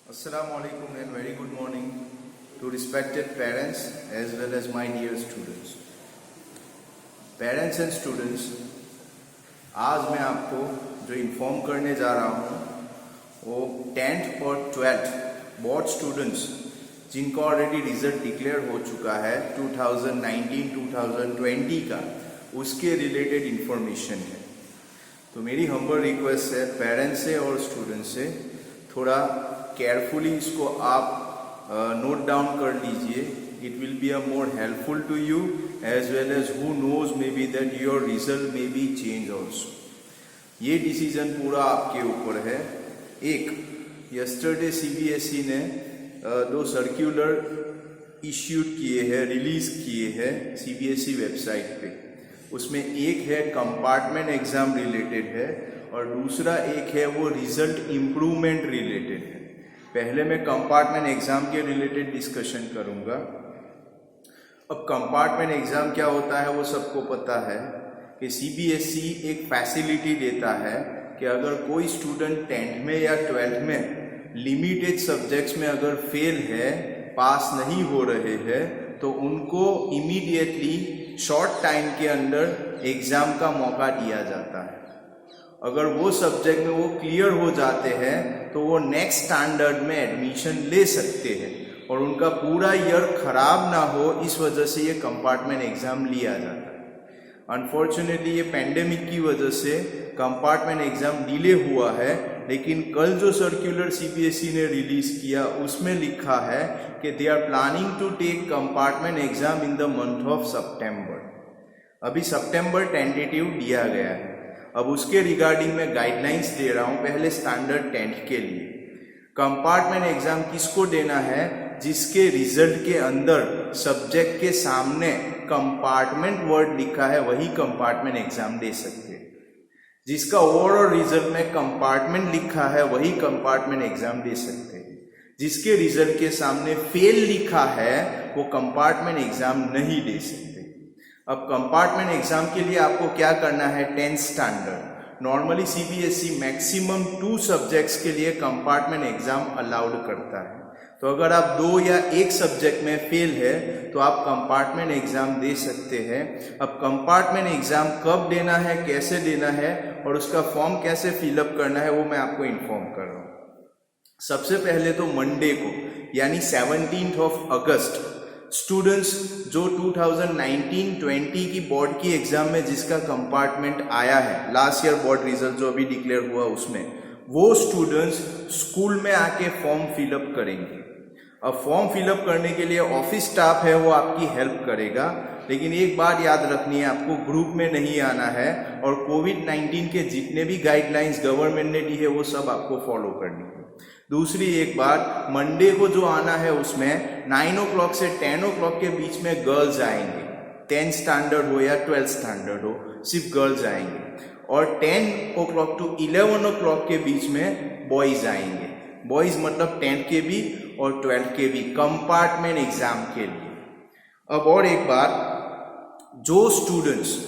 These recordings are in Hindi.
Assalamu alaikum and very good morning to respected parents as well as my dear students. Parents and students, आज मैं आपको जो इन्फॉर्म करने जा रहा हूँ वो 10th और 12th बोर्ड स्टूडेंट्स जिनका ऑलरेडी रिजल्ट डिक्लेयर हो चुका है 2019-2020 का, उसके रिलेटेड इंफॉर्मेशन है। तो मेरी हम्बल रिक्वेस्ट है पेरेंट्स से और स्टूडेंट्स से, थोड़ा केयरफुली इसको आप नोट डाउन कर लीजिए। It will be a more helpful to you as well as who knows may be that your result may be change also. ये डिसीजन पूरा आपके ऊपर है। एक, यस्टरडे सीबीएसई ने दो सर्क्यूलर इश्यूड किए हैं, रिलीज किए हैं सीबीएसई वेबसाइट पे। उसमें एक है कंपार्टमेंट एग्जाम रिलेटेड है और दूसरा एक है वो रिजल्ट इम्प्रूवमेंट रिलेटेड है। पहले मैं कंपार्टमेंट एग्जाम के रिलेटेड डिस्कशन करूंगा। अब कंपार्टमेंट एग्जाम क्या होता है वो सबको पता है कि सीबीएसई एक फैसिलिटी देता है कि अगर कोई स्टूडेंट 10th में या 12th में लिमिटेड सब्जेक्ट्स में अगर फेल है, पास नहीं हो रहे हैं, तो उनको इमीडिएटली शॉर्ट टाइम के अंदर एग्जाम का मौका दिया जाता है। अगर वो सब्जेक्ट में वो क्लियर हो जाते हैं तो वो नेक्स्ट स्टैंडर्ड में एडमिशन ले सकते हैं और उनका पूरा ईयर खराब ना हो, इस वजह से ये कंपार्टमेंट एग्जाम लिया जाता है। अनफॉर्चुनेटली ये पेंडेमिक की वजह से कंपार्टमेंट एग्जाम डिले हुआ है, लेकिन कल जो सर्क्यूलर सीबीएसई ने रिलीज किया उसमें लिखा है कि they are planning to take compartment exam in the month of September. अभी सितंबर टेंटेटिव दिया गया है। अब उसके रिगार्डिंग मैं गाइडलाइंस दे रहा हूं। पहले स्टैंडर्ड 10th के लिए कंपार्टमेंट एग्जाम किसको देना है? जिसके रिजल्ट के अंदर सब्जेक्ट के सामने कंपार्टमेंट वर्ड लिखा है वही कंपार्टमेंट एग्जाम दे सकते हैं। जिसका ओवरऑल रिजल्ट में कंपार्टमेंट लिखा है वही कंपार्टमेंट एग्जाम दे सकते हैं। जिसके रिजल्ट के सामने फेल लिखा है वो कंपार्टमेंट एग्जाम नहीं दे सकते। अब कंपार्टमेंट एग्जाम के लिए आपको क्या करना है? 10th standard. Normally CBSE maximum 2 subjects के लिए कंपार्टमेंट एग्जाम अलाउड करता है। तो अगर आप 2 या 1 सब्जेक्ट में फेल है तो आप कंपार्टमेंट एग्जाम दे सकते हैं। अब कंपार्टमेंट एग्जाम कब देना है, कैसे देना है और उसका फॉर्म कैसे फिलअप करना है वो मैं आपको इन्फॉर्म कर रहा हूँ। सबसे पहले तो मंडे को यानी 17th ऑफ अगस्त स्टूडेंट्स जो 2019-20 की बोर्ड की एग्जाम में जिसका कंपार्टमेंट आया है, लास्ट ईयर बोर्ड रिजल्ट जो अभी डिक्लेयर हुआ उसमें, वो स्टूडेंट्स स्कूल में आके फॉर्म फिलअप करेंगे। अब फॉर्म फिलअप करने के लिए ऑफिस स्टाफ है वो आपकी हेल्प करेगा, लेकिन एक बात याद रखनी है, आपको ग्रुप में नहीं आना है और कोविड-19 के जितने भी गाइडलाइंस गवर्नमेंट ने दी है वो सब आपको फॉलो करनी है। दूसरी एक बात, मंडे को जो आना है उसमें 9 o'clock से 10 o'clock के बीच में गर्ल्स आएंगे। 10th स्टैंडर्ड हो या 12th स्टैंडर्ड हो, सिर्फ गर्ल्स आएंगे। और 10 o'clock to 11 o'clock के बीच में बॉयज आएंगे। बॉयज मतलब 10th के भी और 12th के भी, कंपार्टमेंट एग्जाम के लिए। अब और एक बात, जो स्टूडेंट्स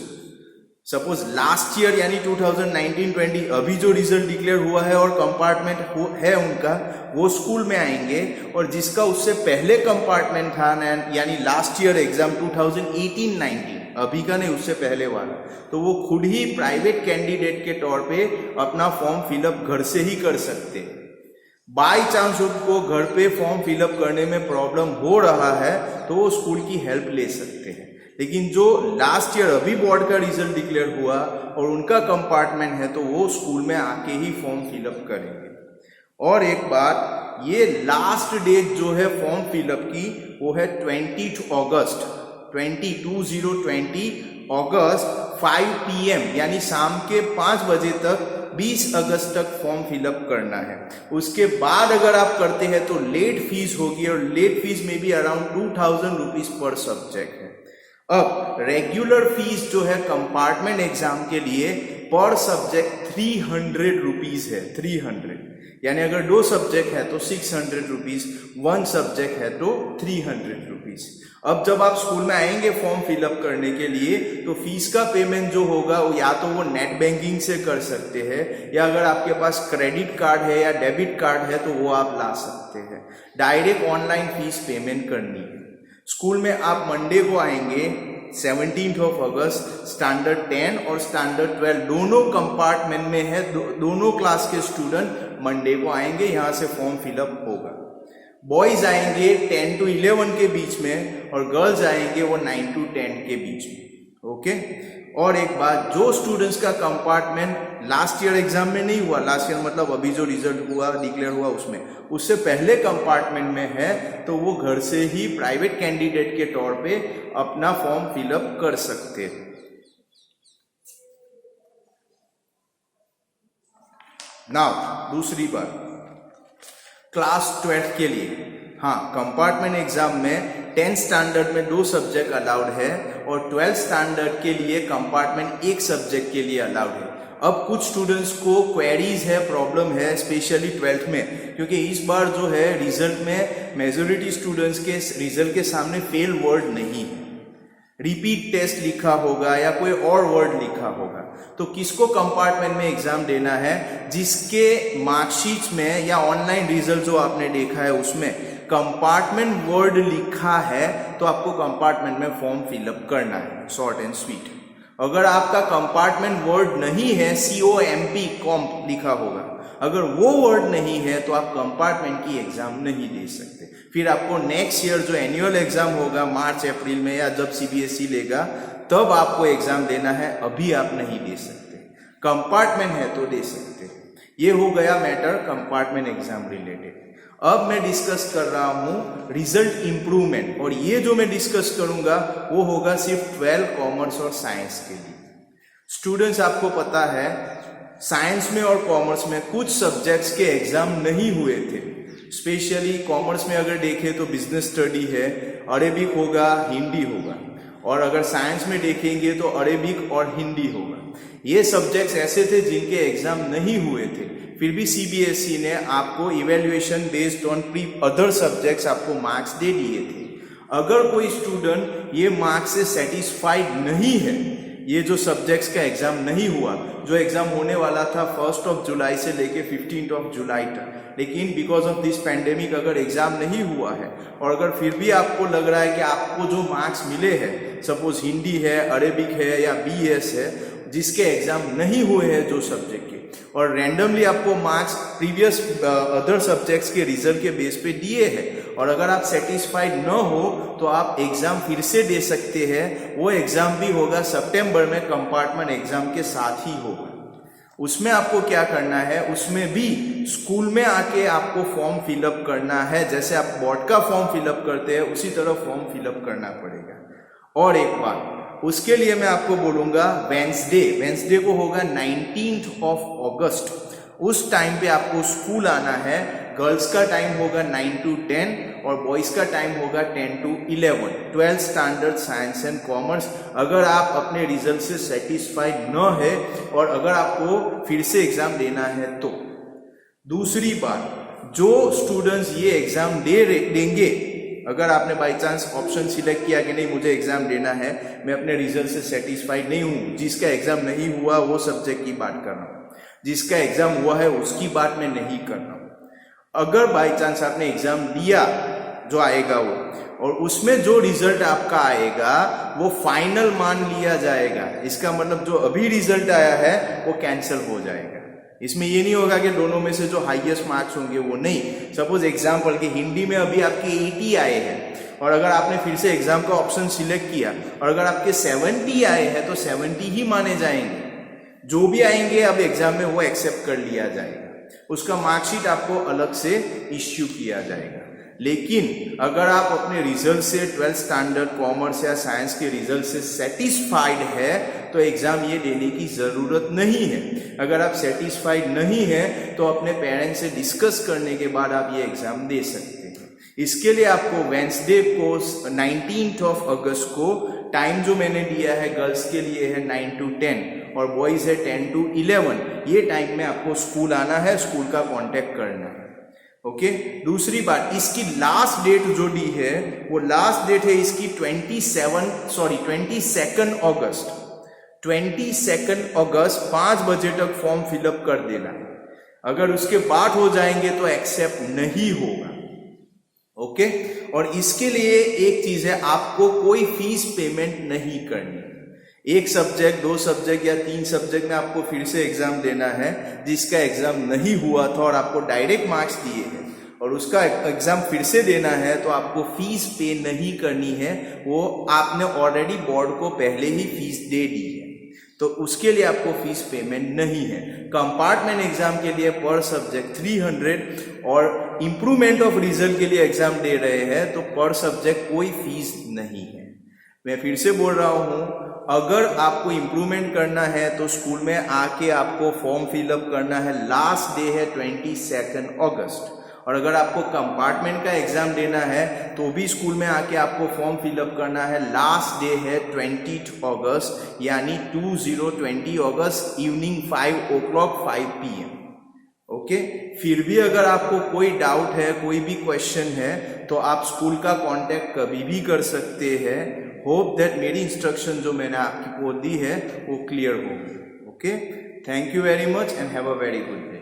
सपोज लास्ट ईयर यानी 2019-20 अभी जो रिजल्ट डिक्लेयर हुआ है और कंपार्टमेंट है उनका, वो स्कूल में आएंगे, और जिसका उससे पहले कंपार्टमेंट था यानी लास्ट ईयर एग्जाम 2018-19 अभी का नहीं उससे पहले वाला, तो वो खुद ही प्राइवेट कैंडिडेट के तौर पे अपना फॉर्म फिलअप घर से ही कर सकते हैं। बाई चांस उनको घर पे फॉर्म फिलअप करने में प्रॉब्लम हो रहा है तो वो स्कूल की हेल्प ले सकते हैं। लेकिन जो लास्ट ईयर अभी बोर्ड का रिजल्ट डिक्लेयर हुआ और उनका कंपार्टमेंट है तो वो स्कूल में आके ही फॉर्म फिलअप करेंगे। और एक बात, ये लास्ट डेट जो है फॉर्म फिलअप की वो है 20 अगस्त 2020 अगस्त 5 PM यानी शाम के 5 बजे तक 20 अगस्त तक फॉर्म फिलअप करना है। उसके बाद अगर आप करते हैं तो लेट फीस होगी और लेट फीस में भी अराउंड 2000 रुपीज पर सब्जेक्ट है। अब रेगुलर फीस जो है कंपार्टमेंट एग्जाम के लिए पर सब्जेक्ट 300 रुपीज है। 300 यानी अगर 2 सब्जेक्ट है तो 600 रुपीज, 1 सब्जेक्ट है तो 300 रुपीज। अब जब आप स्कूल में आएंगे फॉर्म फिलअप करने के लिए तो फीस का पेमेंट जो होगा वो या तो वो नेट बैंकिंग से कर सकते हैं, या अगर आपके पास क्रेडिट कार्ड है या डेबिट कार्ड है तो वो आप ला सकते हैं। डायरेक्ट ऑनलाइन फीस पेमेंट करनी है। स्कूल में आप मंडे को आएंगे 17 अगस्त, स्टैंडर्ड 10 और स्टैंडर्ड 12 दोनों कंपार्टमेंट में है, दोनों क्लास के स्टूडेंट मंडे को आएंगे, यहाँ से फॉर्म फिलअप होगा। बॉयज आएंगे 10 to 11 के बीच में और गर्ल्स आएंगे वो 9 to 10 के बीच में। ओके, और एक बात, जो स्टूडेंट्स का कंपार्टमेंट लास्ट ईयर एग्जाम में नहीं हुआ, लास्ट ईयर मतलब अभी जो रिजल्ट हुआ डिक्लेयर हुआ उसमें, उससे पहले कंपार्टमेंट में है तो वो घर से ही प्राइवेट कैंडिडेट के तौर पे अपना फॉर्म फिलअप कर सकते हैं। नाउ दूसरी बात, क्लास 12 के लिए, हाँ, कंपार्टमेंट एग्जाम में 10 स्टैंडर्ड में 2 सब्जेक्ट अलाउड है और 12 स्टैंडर्ड के लिए कंपार्टमेंट 1 सब्जेक्ट के लिए अलाउड है। अब कुछ स्टूडेंट्स को क्वेरीज है, प्रॉब्लम है, स्पेशली 12th में, क्योंकि इस बार जो है रिजल्ट में मेजोरिटी स्टूडेंट्स के रिजल्ट के सामने फेल वर्ड नहीं है, रिपीट टेस्ट लिखा होगा या कोई और वर्ड लिखा होगा। तो किसको कंपार्टमेंट में एग्जाम देना है? जिसके मार्कशीट में या ऑनलाइन रिजल्ट जो आपने देखा है उसमें कंपार्टमेंट वर्ड लिखा है तो आपको कंपार्टमेंट में फॉर्म फिलअप करना है, शॉर्ट एंड स्वीट। अगर आपका कंपार्टमेंट वर्ड नहीं है, COMP कॉम्प लिखा होगा, अगर वो वर्ड नहीं है तो आप कंपार्टमेंट की एग्जाम नहीं दे सकते। फिर आपको नेक्स्ट ईयर जो एनुअल एग्जाम होगा मार्च अप्रैल में या जब CBSE लेगा तब आपको एग्जाम देना है, अभी आप नहीं दे सकते। कंपार्टमेंट है तो दे सकते। ये हो गया मैटर कंपार्टमेंट एग्जाम रिलेटेड। अब मैं डिस्कस कर रहा हूं रिजल्ट इंप्रूवमेंट, और ये जो मैं डिस्कस करूंगा वो होगा सिर्फ 12 कॉमर्स और साइंस के लिए। स्टूडेंट्स, आपको पता है साइंस में और कॉमर्स में कुछ सब्जेक्ट्स के एग्जाम नहीं हुए थे। स्पेशली कॉमर्स में अगर देखें तो बिजनेस स्टडी है, अरेबिक होगा, हिंदी होगा, और अगर साइंस में देखेंगे तो अरेबिक और हिंदी होगा। ये सब्जेक्ट्स ऐसे थे जिनके एग्जाम नहीं हुए थे, फिर भी CBSE ने आपको evaluation based on other subjects आपको मार्क्स दे दिए थे। अगर कोई स्टूडेंट ये मार्क्स से सेटिस्फाइड नहीं है, ये जो सब्जेक्ट्स का एग्जाम नहीं हुआ, जो एग्जाम होने वाला था 1 जुलाई से लेके 15 जुलाई तक, लेकिन बिकॉज ऑफ दिस पैंडेमिक अगर एग्जाम नहीं हुआ है और अगर फिर भी आपको लग रहा है कि आपको जो मार्क्स मिले हैं, सपोज हिंदी है, अरेबिक है या BS है, जिसके एग्जाम नहीं हुए हैं जो सब्जेक्ट के, और रैंडमली आपको मार्क्स प्रीवियस अदर सब्जेक्ट्स के रिजल्ट के बेस पे दिए हैं, और अगर आप सेटिस्फाइड न हो तो आप एग्जाम फिर से दे सकते हैं। वो एग्जाम भी होगा सितंबर में, कंपार्टमेंट एग्जाम के साथ ही होगा। उसमें आपको क्या करना है, उसमें भी स्कूल में आके आपको फॉर्म फिलअप करना है। जैसे आप बोर्ड का फॉर्म फिलअप करते हैं उसी तरह फॉर्म फिलअप करना पड़ेगा। और एक बात, उसके लिए मैं आपको बोलूंगा वेंसडे को होगा 19 अगस्त, उस टाइम पे आपको स्कूल आना है। गर्ल्स का टाइम होगा 9 to 10 और बॉयज का टाइम होगा 10 to 11, 12 standard science and commerce. अगर आप अपने रिजल्ट से सेटिस्फाइड न है और अगर आपको फिर से एग्जाम देना है तो। दूसरी बात, जो स्टूडेंट्स ये एग्जाम देंगे, अगर आपने बाई चांस ऑप्शन सिलेक्ट किया कि नहीं मुझे एग्जाम देना है, मैं अपने रिजल्ट से सेटिस्फाइड नहीं हूं, जिसका एग्जाम नहीं हुआ वो सब्जेक्ट की बात कर रहा हूं, जिसका एग्जाम हुआ है उसकी बात मैं नहीं कर रहा हूं। अगर बाई चांस आपने एग्जाम दिया, जो आएगा वो, और उसमें जो रिजल्ट आपका आएगा वो फाइनल मान लिया जाएगा। इसका मतलब जो अभी रिजल्ट आया है वो कैंसिल हो जाएगा। इसमें ये नहीं होगा कि दोनों में से जो हाईएस्ट मार्क्स होंगे वो नहीं। सपोज एग्जाम्पल कि हिंदी में अभी आपके 80 आए हैं और अगर आपने फिर से एग्जाम का ऑप्शन सिलेक्ट किया और अगर आपके 70 आए हैं तो 70 ही माने जाएंगे। जो भी आएंगे अब एग्जाम में वो एक्सेप्ट कर लिया जाएगा, उसका मार्कशीट आपको अलग से इश्यू किया जाएगा। लेकिन अगर आप अपने रिजल्ट से 12th स्टैंडर्ड कॉमर्स या साइंस के रिजल्ट से सेटिस्फाइड है तो एग्जाम ये देने की जरूरत नहीं है। अगर आप सेटिस्फाइड नहीं है तो अपने पेरेंट्स से डिस्कस करने के बाद आप ये एग्जाम दे सकते हैं। इसके लिए आपको वेंसडे को 19 अगस्त को टाइम जो मैंने दिया है गर्ल्स के लिए है 9 to 10 और बॉयज है 10 to 11। ये टाइम में आपको स्कूल आना है, स्कूल का कांटेक्ट करना है। ओके। दूसरी बात, इसकी लास्ट डेट जो दी है वो लास्ट डेट है इसकी 22 अगस्त। 22 अगस्त 5 बजे तक फॉर्म फिलअप कर देना है। अगर उसके बाद हो जाएंगे तो एक्सेप्ट नहीं होगा। ओके। और इसके लिए एक चीज है, आपको कोई फीस पेमेंट नहीं करनी। एक सब्जेक्ट, 2 सब्जेक्ट या 3 सब्जेक्ट में आपको फिर से एग्जाम देना है, जिसका एग्जाम नहीं हुआ था और आपको डायरेक्ट मार्क्स दिए हैं और उसका एग्जाम फिर से देना है, तो आपको फीस पे नहीं करनी है। वो आपने ऑलरेडी बोर्ड को पहले ही फीस दे दी है, तो उसके लिए आपको फीस पेमेंट नहीं है। कंपार्टमेंट एग्जाम के लिए पर सब्जेक्ट 300 और इम्प्रूवमेंट ऑफ रिजल्ट के लिए एग्जाम दे रहे हैं तो पर सब्जेक्ट कोई फीस नहीं है। मैं फिर से बोल रहा हूं, अगर आपको इम्प्रूवमेंट करना है तो स्कूल में आके आपको फॉर्म फिलअप करना है। लास्ट डे है 22 अगस्त। और अगर आपको कंपार्टमेंट का एग्जाम देना है तो भी स्कूल में आके आपको फॉर्म फिलअप करना है। लास्ट डे है 20 अगस्त, यानी 20 अगस्त इवनिंग 5 o'clock 5 PM। ओके। फिर भी अगर आपको कोई डाउट है, कोई भी क्वेश्चन है, तो आप स्कूल का कांटेक्ट कभी भी कर सकते हैं। होप दैट मेरी इंस्ट्रक्शन जो मैंने आपको दी है वो क्लियर होगी। Okay. Thank you very much and have a very good day.